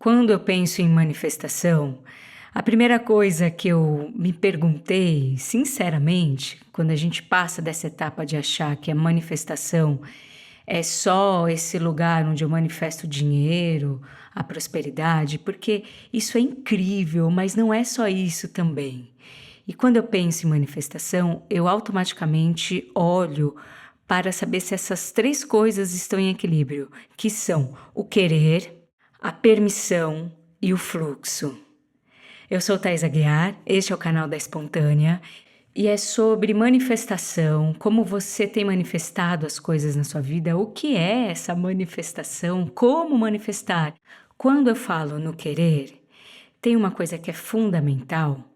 Quando eu penso em manifestação, a primeira coisa que eu me perguntei, sinceramente, quando a gente passa dessa etapa de achar que a manifestação é só esse lugar onde eu manifesto o dinheiro, a prosperidade, porque isso é incrível, mas não é só isso também. E quando eu penso em manifestação, eu automaticamente olho para saber se essas três coisas estão em equilíbrio, que são o querer, a permissão e o fluxo. Eu sou Thais Aguiar, este é o canal da Espontânea e é sobre manifestação, como você tem manifestado as coisas na sua vida, o que é essa manifestação, como manifestar. Quando eu falo no querer, tem uma coisa que é fundamental,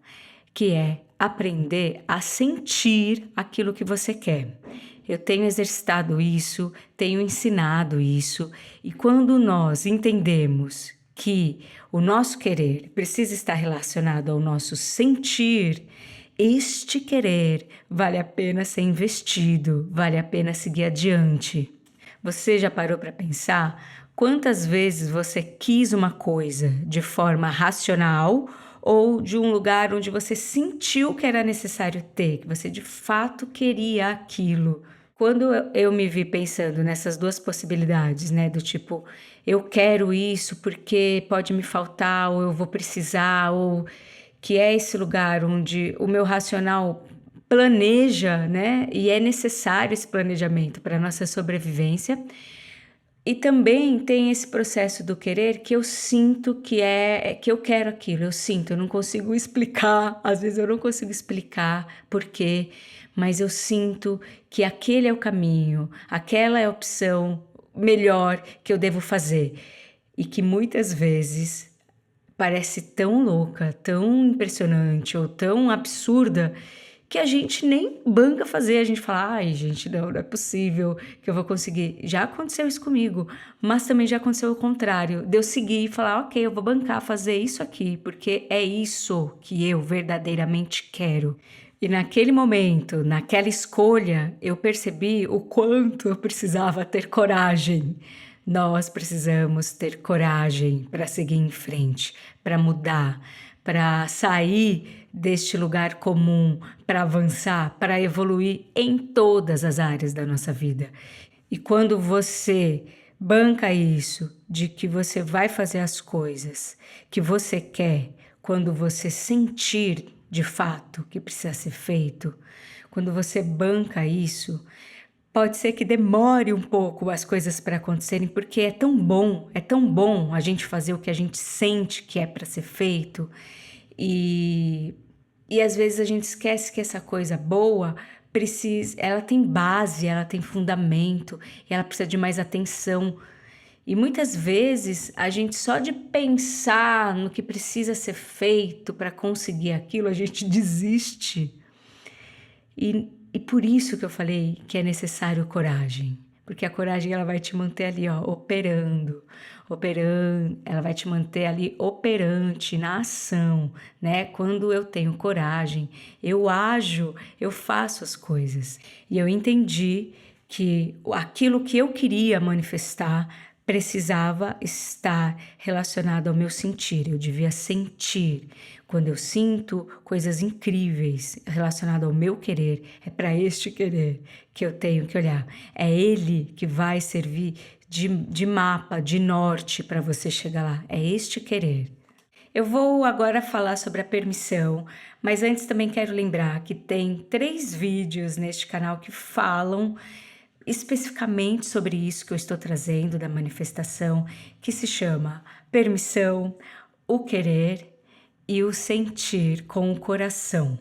que é aprender a sentir aquilo que você quer. Eu tenho exercitado isso, tenho ensinado isso, e quando nós entendemos que o nosso querer precisa estar relacionado ao nosso sentir, este querer vale a pena ser investido, vale a pena seguir adiante. Você já parou para pensar quantas vezes você quis uma coisa de forma racional ou de um lugar onde você sentiu que era necessário ter, que você de fato queria aquilo? Quando eu me vi pensando nessas duas possibilidades, né, do tipo, eu quero isso porque pode me faltar, ou eu vou precisar, ou que é esse lugar onde o meu racional planeja, né, e é necessário esse planejamento para a nossa sobrevivência. E também tem esse processo do querer que eu sinto que eu quero aquilo, eu sinto, eu não consigo explicar, às vezes eu não consigo explicar por quê, mas eu sinto que aquele é o caminho, aquela é a opção melhor que eu devo fazer. E que muitas vezes parece tão louca, tão impressionante ou tão absurda que a gente nem banca fazer, a gente fala, ai gente, não é possível que eu vou conseguir. Já aconteceu isso comigo, mas também já aconteceu o contrário, de eu seguir e falar, ok, eu vou bancar fazer isso aqui, porque é isso que eu verdadeiramente quero. E naquele momento, naquela escolha, eu percebi o quanto eu precisava ter coragem. Nós precisamos ter coragem para seguir em frente, para mudar, para sair deste lugar comum, para avançar, para evoluir em todas as áreas da nossa vida. E quando você banca isso, de que você vai fazer as coisas que você quer, quando você sentir de fato que precisa ser feito, quando você banca isso, pode ser que demore um pouco as coisas para acontecerem, porque é tão bom a gente fazer o que a gente sente que é para ser feito. E, e às vezes a gente esquece que essa coisa boa ela tem base, ela tem fundamento, e ela precisa de mais atenção. E muitas vezes a gente só de pensar no que precisa ser feito para conseguir aquilo, a gente desiste. E por isso que eu falei que é necessário coragem, porque a coragem ela vai te manter ali, ó, operando, ela vai te manter ali operante na ação, né? Quando eu tenho coragem, eu ajo, eu faço as coisas. E eu entendi que aquilo que eu queria manifestar precisava estar relacionado ao meu sentir, eu devia sentir. Quando eu sinto coisas incríveis relacionadas ao meu querer, é para este querer que eu tenho que olhar. É ele que vai servir de mapa, de norte para você chegar lá. É este querer. Eu vou agora falar sobre a permissão, mas antes também quero lembrar que tem 3 vídeos neste canal que falam especificamente sobre isso que eu estou trazendo da manifestação, que se chama Permissão, o Querer e o Sentir com o Coração.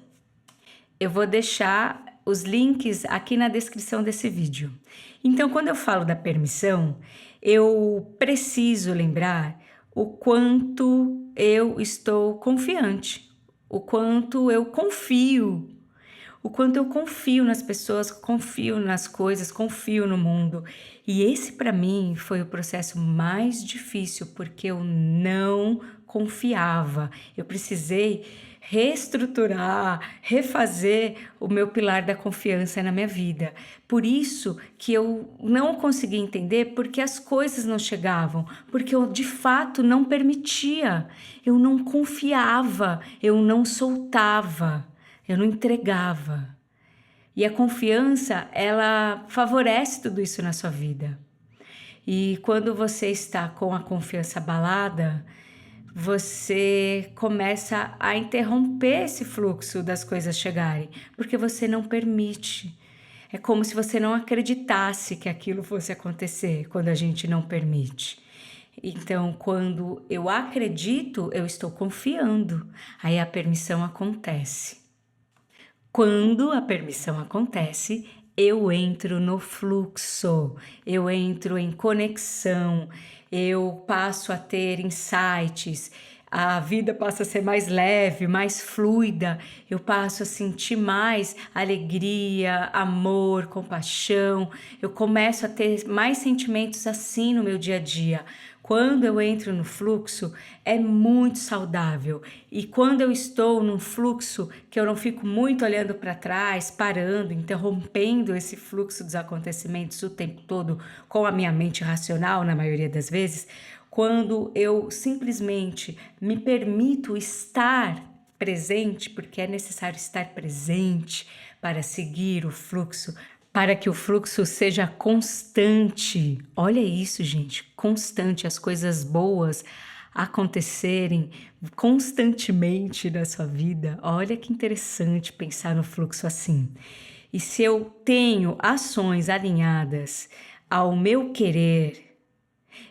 Eu vou deixar os links aqui na descrição desse vídeo. Então, quando eu falo da permissão, eu preciso lembrar o quanto eu estou confiante, o quanto eu confio, o quanto eu confio nas pessoas, confio nas coisas, confio no mundo. E esse para mim foi o processo mais difícil, porque eu não confiava. Eu precisei reestruturar, refazer o meu pilar da confiança na minha vida. Por isso que eu não consegui entender porque as coisas não chegavam, porque eu de fato não permitia, eu não confiava, eu não soltava, eu não entregava. E a confiança, ela favorece tudo isso na sua vida. E quando você está com a confiança abalada, você começa a interromper esse fluxo das coisas chegarem, porque você não permite. É como se você não acreditasse que aquilo fosse acontecer quando a gente não permite. Então, quando eu acredito, eu estou confiando, aí a permissão acontece. Quando a permissão acontece, eu entro no fluxo, eu entro em conexão, eu passo a ter insights, a vida passa a ser mais leve, mais fluida, eu passo a sentir mais alegria, amor, compaixão, eu começo a ter mais sentimentos assim no meu dia a dia. Quando eu entro no fluxo, é muito saudável. E quando eu estou num fluxo que eu não fico muito olhando para trás, parando, interrompendo esse fluxo dos acontecimentos o tempo todo com a minha mente racional, na maioria das vezes, quando eu simplesmente me permito estar presente, porque é necessário estar presente para seguir o fluxo, para que o fluxo seja constante. Olha isso, gente, constante, as coisas boas acontecerem constantemente na sua vida. Olha que interessante pensar no fluxo assim. E se eu tenho ações alinhadas ao meu querer,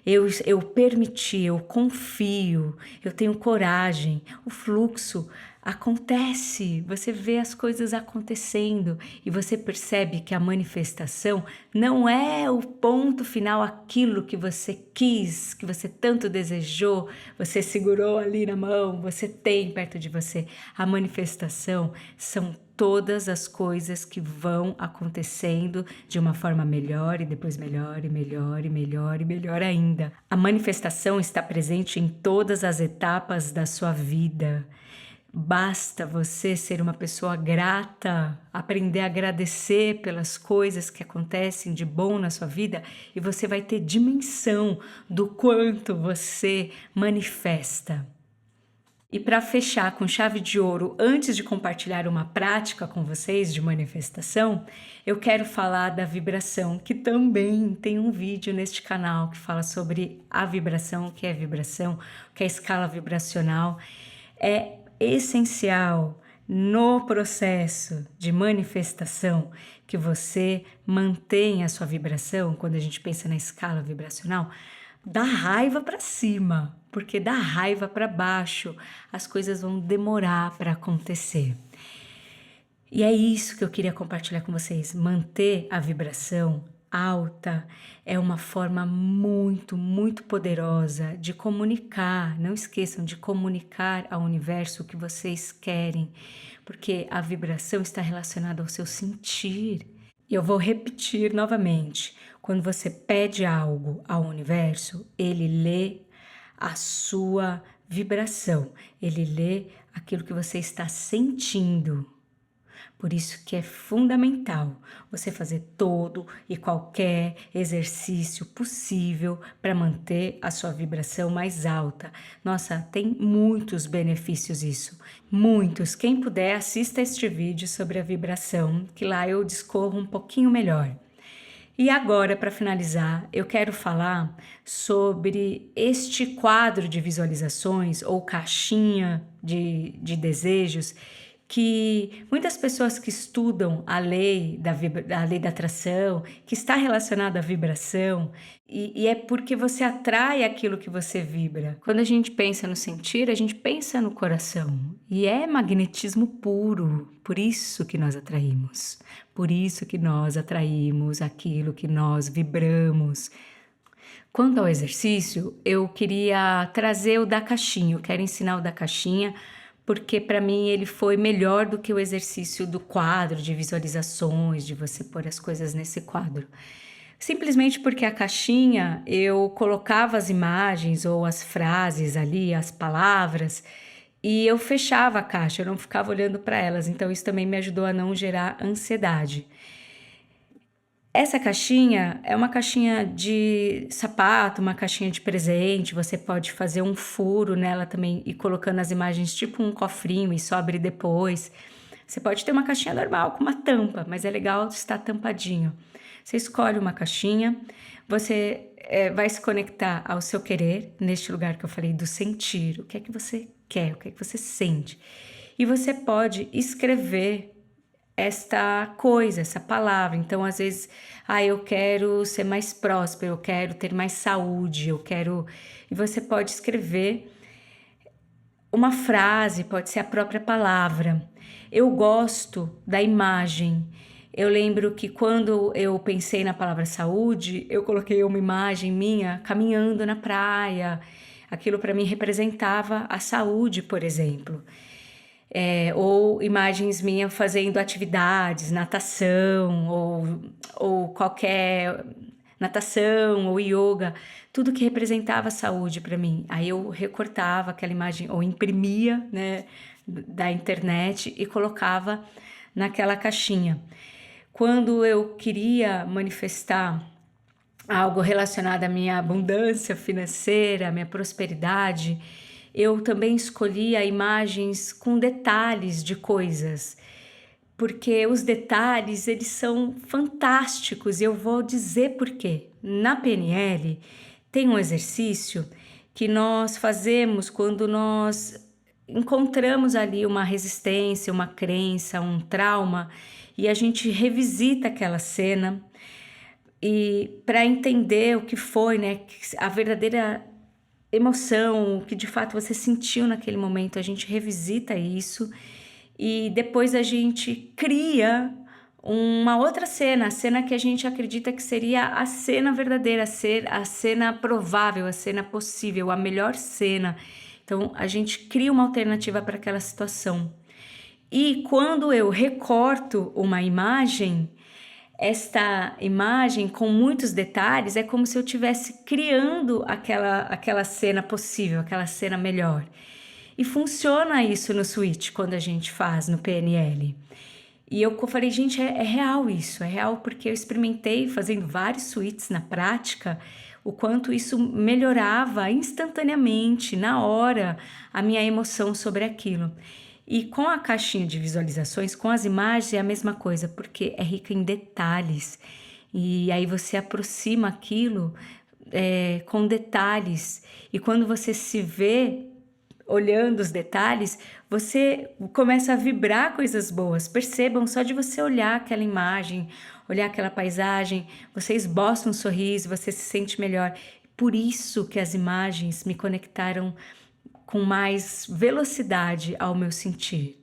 eu permiti, eu confio, eu tenho coragem, o fluxo acontece, você vê as coisas acontecendo e você percebe que a manifestação não é o ponto final, aquilo que você quis, que você tanto desejou, você segurou ali na mão, você tem perto de você. A manifestação são todas as coisas que vão acontecendo de uma forma melhor e depois melhor e melhor e melhor e melhor ainda. A manifestação está presente em todas as etapas da sua vida. Basta você ser uma pessoa grata, aprender a agradecer pelas coisas que acontecem de bom na sua vida e você vai ter dimensão do quanto você manifesta. E para fechar com chave de ouro, antes de compartilhar uma prática com vocês de manifestação, eu quero falar da vibração, que também tem um vídeo neste canal que fala sobre a vibração, o que é vibração, o que é escala vibracional. É essencial no processo de manifestação que você mantenha a sua vibração. Quando a gente pensa na escala vibracional, da raiva para cima, porque da raiva para baixo as coisas vão demorar para acontecer. E é isso que eu queria compartilhar com vocês. Manter a vibração alta é uma forma muito, muito poderosa de comunicar. Não esqueçam de comunicar ao universo o que vocês querem, porque a vibração está relacionada ao seu sentir. E eu vou repetir novamente. Quando você pede algo ao universo, ele lê a sua vibração, ele lê aquilo que você está sentindo. Por isso que é fundamental você fazer todo e qualquer exercício possível para manter a sua vibração mais alta. Nossa, tem muitos benefícios isso, muitos. Quem puder, assista este vídeo sobre a vibração, que lá eu discorro um pouquinho melhor. E agora, para finalizar, eu quero falar sobre este quadro de visualizações ou caixinha de desejos que muitas pessoas que estudam a lei da atração, que está relacionada à vibração, e é porque você atrai aquilo que você vibra. Quando a gente pensa no sentir, a gente pensa no coração, e é magnetismo puro, por isso que nós atraímos, por isso que nós atraímos aquilo que nós vibramos. Quanto ao exercício, eu queria trazer o da caixinha, eu quero ensinar o da caixinha, porque para mim ele foi melhor do que o exercício do quadro, de visualizações, de você pôr as coisas nesse quadro. Simplesmente porque a caixinha, eu colocava as imagens ou as frases ali, as palavras, E eu fechava a caixa, eu não ficava olhando para elas, então isso também me ajudou a não gerar ansiedade. Essa caixinha é uma caixinha de sapato, uma caixinha de presente, você pode fazer um furo nela também e colocando as imagens tipo um cofrinho e só abrir depois. Você pode ter uma caixinha normal com uma tampa, mas é legal estar tampadinho. Você escolhe uma caixinha, você vai se conectar ao seu querer, neste lugar que eu falei do sentir, o que é que você quer, o que é que você sente. E você pode escrever esta coisa, essa palavra. Então, às vezes, eu quero ser mais próspero, eu quero ter mais saúde, eu quero. E você pode escrever uma frase, pode ser a própria palavra. Eu gosto da imagem. Eu lembro que quando eu pensei na palavra saúde, eu coloquei uma imagem minha caminhando na praia. Aquilo para mim representava a saúde, por exemplo. Ou imagens minhas fazendo atividades, natação, ou qualquer natação ou yoga, tudo que representava saúde para mim. Aí eu recortava aquela imagem ou imprimia, né, da internet e colocava naquela caixinha. Quando eu queria manifestar algo relacionado à minha abundância financeira, à minha prosperidade, eu também escolhia imagens com detalhes de coisas, porque os detalhes eles são fantásticos e eu vou dizer por quê. Na PNL tem um exercício que nós fazemos quando nós encontramos ali uma resistência, uma crença, um trauma e a gente revisita aquela cena e para entender o que foi, né, a verdadeira emoção, o que de fato você sentiu naquele momento, a gente revisita isso e depois a gente cria uma outra cena, a cena que a gente acredita que seria a cena verdadeira, a cena provável, a cena possível, a melhor cena. Então a gente cria uma alternativa para aquela situação. E quando eu recorto uma imagem, esta imagem com muitos detalhes é como se eu estivesse criando aquela cena possível, aquela cena melhor. E funciona isso no Switch quando a gente faz no PNL. E eu falei, gente, é real isso, é real porque eu experimentei fazendo vários suítes na prática, o quanto isso melhorava instantaneamente, na hora, a minha emoção sobre aquilo. E com a caixinha de visualizações, com as imagens, é a mesma coisa, porque é rica em detalhes. E aí você aproxima aquilo com detalhes. E quando você se vê olhando os detalhes, você começa a vibrar coisas boas. Percebam, só de você olhar aquela imagem, olhar aquela paisagem, você esboça um sorriso, você se sente melhor. Por isso que as imagens me conectaram com mais velocidade ao meu sentir.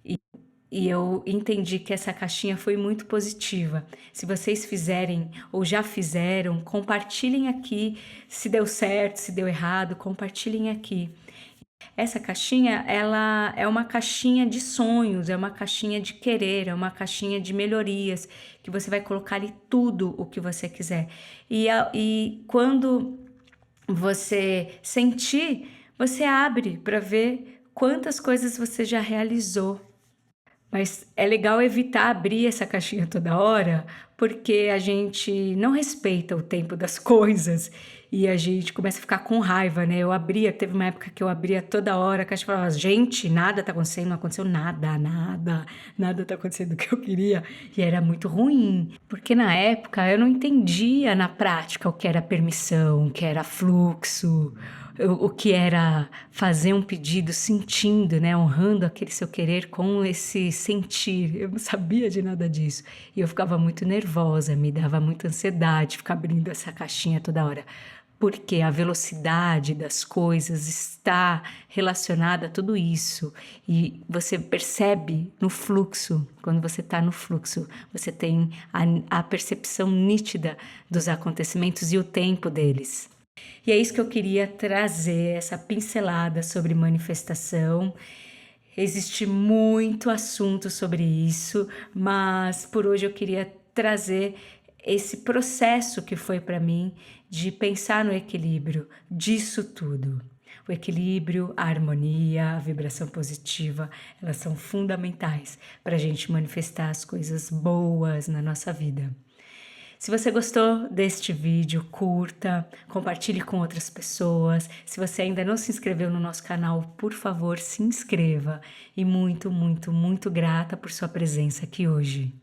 E eu entendi que essa caixinha foi muito positiva. Se vocês fizerem ou já fizeram, compartilhem aqui se deu certo, se deu errado, compartilhem aqui. Essa caixinha, ela é uma caixinha de sonhos, é uma caixinha de querer, é uma caixinha de melhorias, que você vai colocar ali tudo o que você quiser. E quando você sentir, você abre para ver quantas coisas você já realizou. Mas é legal evitar abrir essa caixinha toda hora, porque a gente não respeita o tempo das coisas e a gente começa a ficar com raiva, né? Teve uma época que eu abria toda hora a caixa e falava, gente, nada tá acontecendo, não aconteceu nada tá acontecendo o que eu queria. E era muito ruim, porque na época eu não entendia na prática o que era permissão, o que era fluxo, o que era fazer um pedido sentindo, né, honrando aquele seu querer com esse sentir. Eu não sabia de nada disso. E eu ficava muito nervosa, me dava muita ansiedade ficar abrindo essa caixinha toda hora. Porque a velocidade das coisas está relacionada a tudo isso. E você percebe no fluxo, quando você está no fluxo, você tem a percepção nítida dos acontecimentos e o tempo deles. E é isso que eu queria trazer, essa pincelada sobre manifestação. Existe muito assunto sobre isso, mas por hoje eu queria trazer esse processo que foi para mim de pensar no equilíbrio disso tudo. O equilíbrio, a harmonia, a vibração positiva, elas são fundamentais para a gente manifestar as coisas boas na nossa vida. Se você gostou deste vídeo, curta, compartilhe com outras pessoas. Se você ainda não se inscreveu no nosso canal, por favor, se inscreva. E muito, muito, muito grata por sua presença aqui hoje.